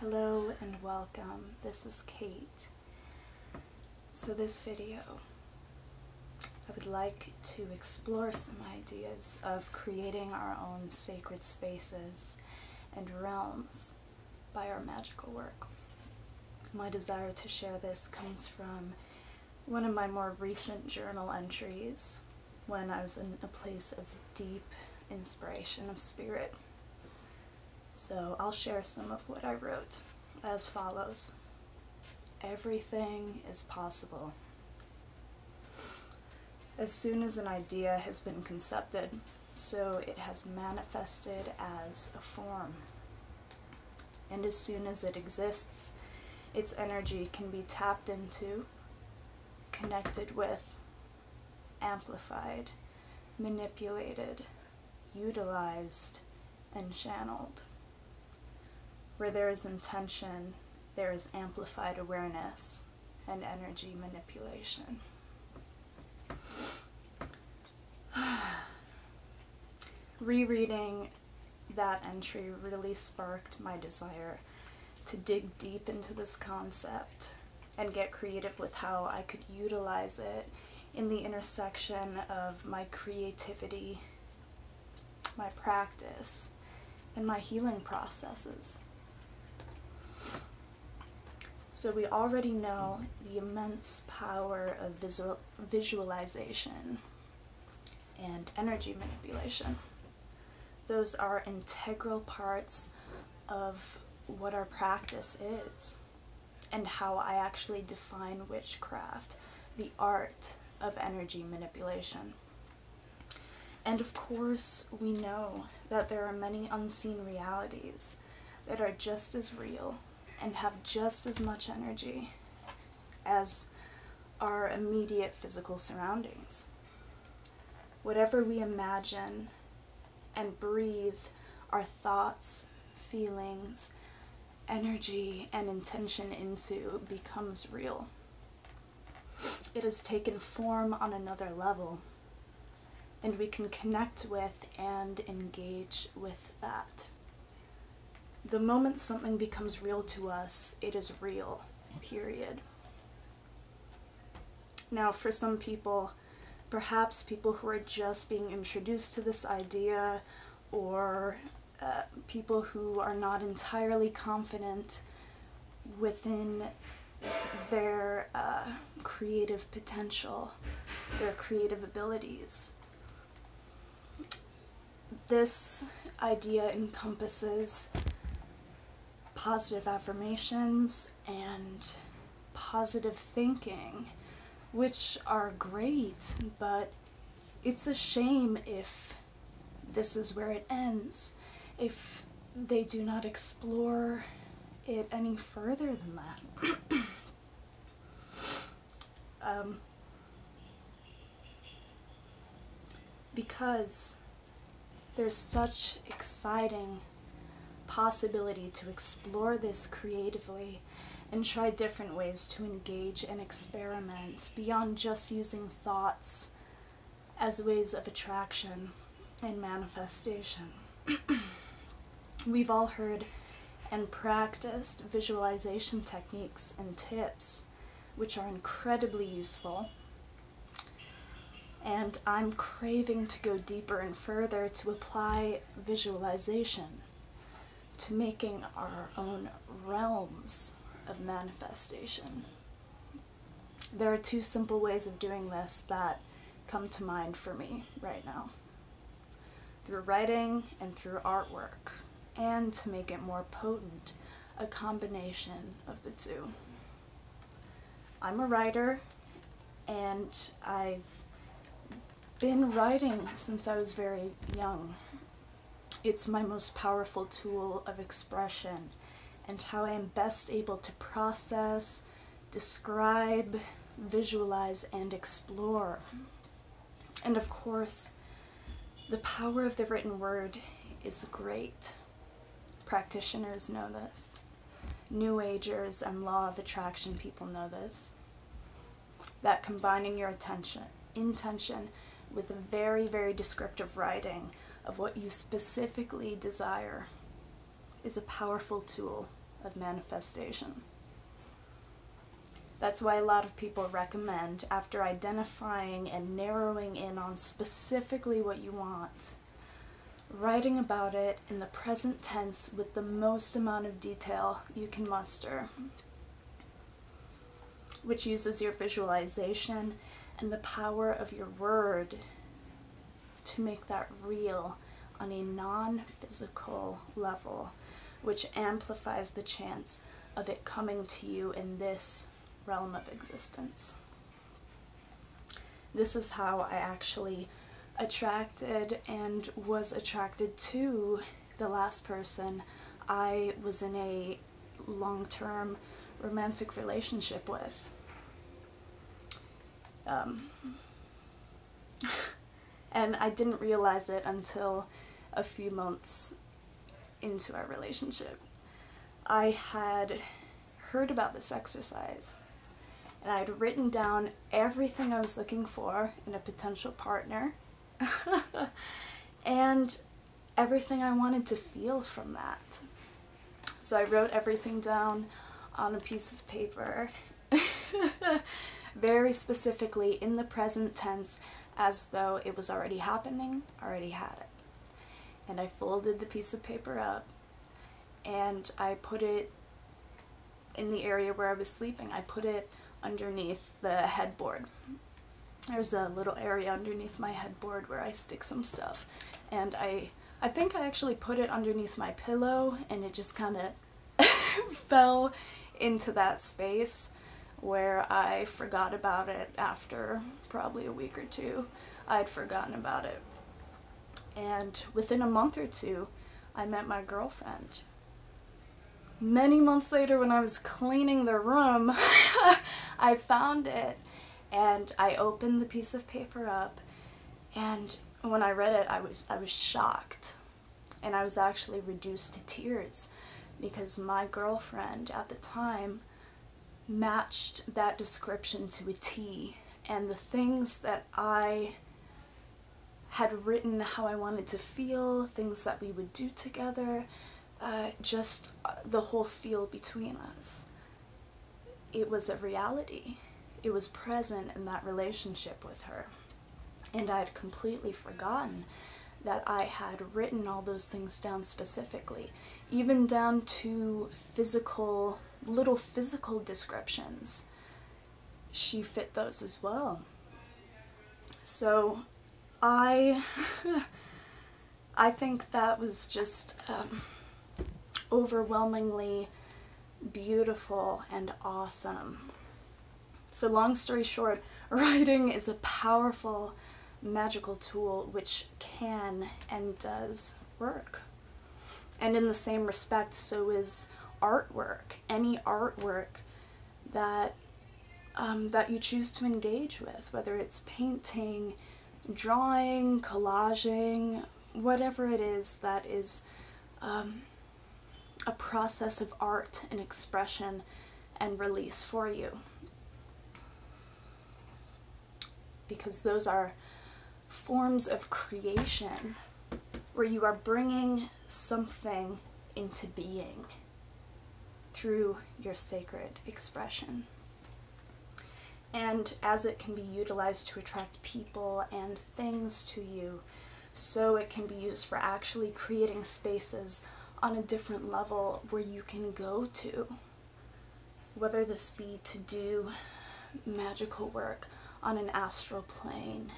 Hello and welcome. This is Kate. So this video, I would like to explore some ideas of creating our own sacred spaces and realms by our magical work. My desire to share this comes from one of my more recent journal entries when I was in a place of deep inspiration of spirit. So I'll share some of what I wrote as follows. Everything is possible. As soon as an idea has been concepted, so it has manifested as a form. And as soon as it exists, its energy can be tapped into, connected with, amplified, manipulated, utilized, and channeled. Where there is intention, there is amplified awareness and energy manipulation. Rereading that entry really sparked my desire to dig deep into this concept and get creative with how I could utilize it in the intersection of my creativity, my practice, and my healing processes. So we already know the immense power of visualization and energy manipulation. Those are integral parts of what our practice is and how I actually define witchcraft, the art of energy manipulation. And of course, we know that there are many unseen realities that are just as real and have just as much energy as our immediate physical surroundings. Whatever we imagine and breathe our thoughts, feelings, energy, and intention into becomes real. It has taken form on another level, and we can connect with and engage with that. The moment something becomes real to us, it is real, period. Now, for some people, perhaps people who are just being introduced to this idea, or people who are not entirely confident within their creative potential, their creative abilities. This idea encompasses positive affirmations and positive thinking, which are great, but it's a shame if this is where it ends, if they do not explore it any further than that. Because there's such exciting possibility to explore this creatively and try different ways to engage and experiment beyond just using thoughts as ways of attraction and manifestation. We've all heard and practiced visualization techniques and tips, which are incredibly useful. And I'm craving to go deeper and further to apply visualization to making our own realms of manifestation. There are two simple ways of doing this that come to mind for me right now. Through writing and through artwork. And to make it more potent, a combination of the two. I'm a writer, and I've been writing since I was very young. It's my most powerful tool of expression and how I am best able to process, describe, visualize, and explore. And of course, the power of the written word is great. Practitioners know this. New Agers and law of attraction people know this. That combining your intention with a very, very descriptive writing of what you specifically desire is a powerful tool of manifestation. That's why a lot of people recommend, after identifying and narrowing in on specifically what you want, writing about it in the present tense with the most amount of detail you can muster, which uses your visualization and the power of your word to make that real on a non-physical level, which amplifies the chance of it coming to you in this realm of existence. This is how I actually attracted and was attracted to the last person I was in a long-term romantic relationship with. And I didn't realize it until a few months into our relationship. I had heard about this exercise, and I had written down everything I was looking for in a potential partner and everything I wanted to feel from that. So I wrote everything down on a piece of paper, very specifically in the present tense, as though it was already happening, already had it. And I folded the piece of paper up, and I put it in the area where I was sleeping. I put it underneath the headboard. There's a little area underneath my headboard where I stick some stuff. And I think I actually put it underneath my pillow, and it just kind of fell into that space where I forgot about it after probably a week or two. I'd forgotten about it. And within a month or two, I met my girlfriend. Many months later, when I was cleaning the room, I found it, and I opened the piece of paper up, and when I read it, I was shocked, and I was actually reduced to tears, because my girlfriend at the time matched that description to a T, and the things that I had written, how I wanted to feel, things that we would do together, just the whole feel between us. It was a reality. It was present in that relationship with her. And I had completely forgotten that I had written all those things down specifically, even down to little physical descriptions. She fit those as well. So I think that was just overwhelmingly beautiful and awesome. So long story short, writing is a powerful, magical tool which can and does work. And in the same respect, so is artwork. Any artwork that you choose to engage with, whether it's painting, drawing, collaging, whatever it is that is a process of art and expression and release for you. Because those are forms of creation where you are bringing something into being through your sacred expression. And as it can be utilized to attract people and things to you, so it can be used for actually creating spaces on a different level where you can go to, whether this be to do magical work on an astral plane,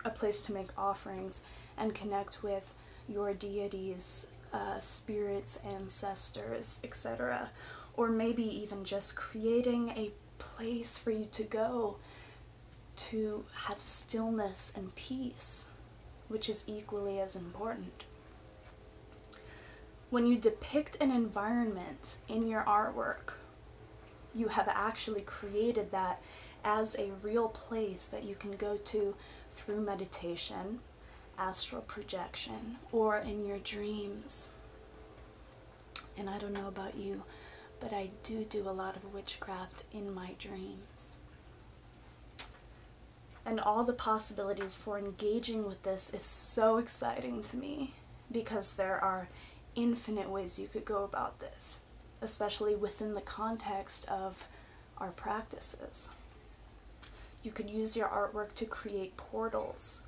a place to make offerings and connect with your deities, spirits, ancestors, etc. Or maybe even just creating a place for you to go to have stillness and peace, which is equally as important. When you depict an environment in your artwork, you have actually created that as a real place that you can go to through meditation, astral projection, or in your dreams. And I don't know about you, but I do a lot of witchcraft in my dreams. And all the possibilities for engaging with this is so exciting to me, because there are infinite ways you could go about this. especially within the context of our practices. You could use your artwork to create portals.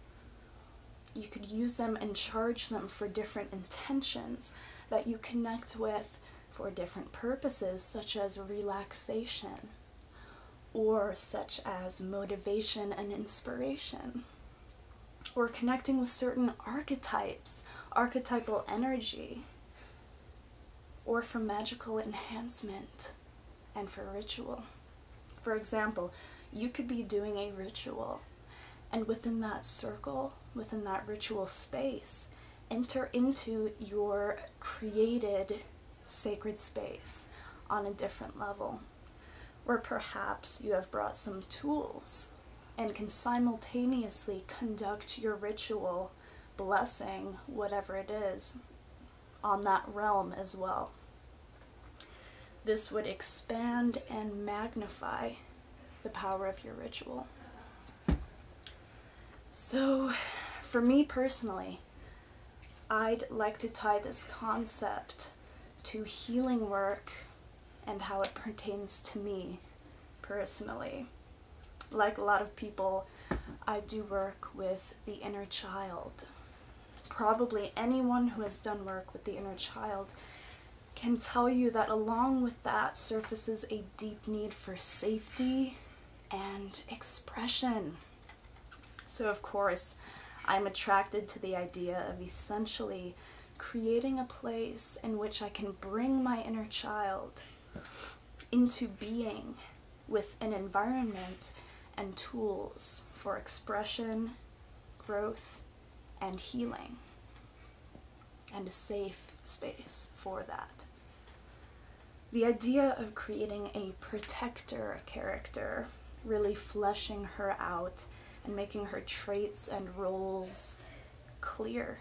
You could use them and charge them for different intentions that you connect with for different purposes, such as relaxation, or such as motivation and inspiration, or connecting with certain archetypes, archetypal energy, or for magical enhancement and for ritual. For example, you could be doing a ritual, and within that circle, within that ritual space, enter into your created sacred space on a different level. Or perhaps you have brought some tools and can simultaneously conduct your ritual, blessing whatever it is, on that realm as well. This would expand and magnify the power of your ritual. So, for me personally, I'd like to tie this concept to healing work and how it pertains to me personally. Like a lot of people, I do work with the inner child. Probably anyone who has done work with the inner child can tell you that along with that surfaces a deep need for safety and expression. So of course, I'm attracted to the idea of essentially creating a place in which I can bring my inner child into being with an environment and tools for expression, growth, and healing, and a safe space for that. The idea of creating a protector character, really fleshing her out and making her traits and roles clear,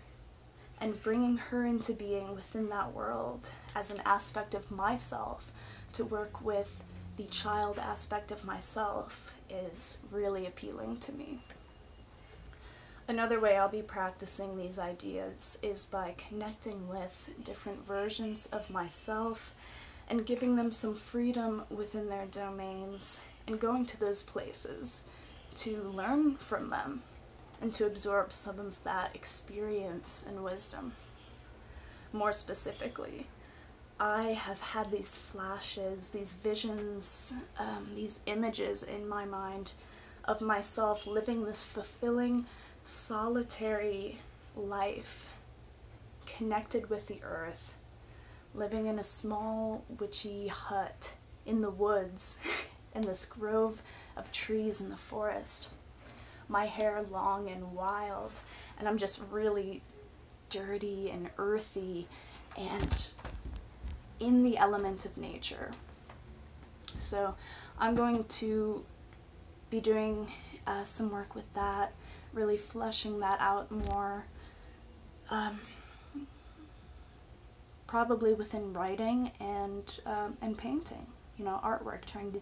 and bringing her into being within that world as an aspect of myself to work with the child aspect of myself is really appealing to me. Another way I'll be practicing these ideas is by connecting with different versions of myself and giving them some freedom within their domains and going to those places to learn from them and to absorb some of that experience and wisdom. More specifically, I have had these flashes, these visions, these images in my mind of myself living this fulfilling, solitary life, connected with the earth, living in a small witchy hut in the woods, in this grove of trees in the forest. My hair long and wild, and I'm just really dirty and earthy and in the element of nature. So I'm going to be doing some work with that, really fleshing that out more, probably within writing and painting, artwork, trying to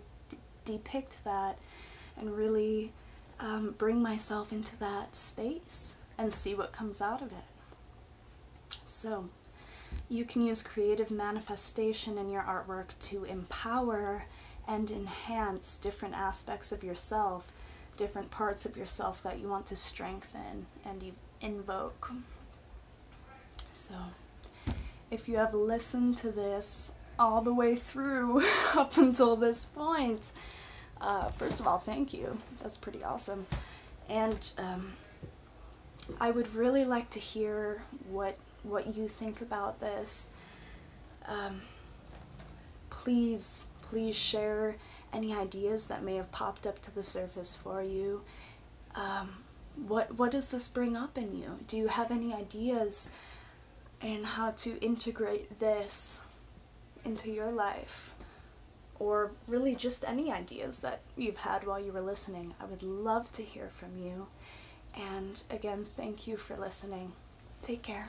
depict that and really bring myself into that space and see what comes out of it. So, you can use creative manifestation in your artwork to empower and enhance different aspects of yourself, different parts of yourself that you want to strengthen and invoke. So, if you have listened to this all the way through up until this point, first of all, thank you. That's pretty awesome. And I would really like to hear what you think about this. Please share any ideas that may have popped up to the surface for you. What does this bring up in you? Do you have any ideas in how to integrate this into your life? Or really just any ideas that you've had while you were listening. I would love to hear from you. And again, thank you for listening. Take care.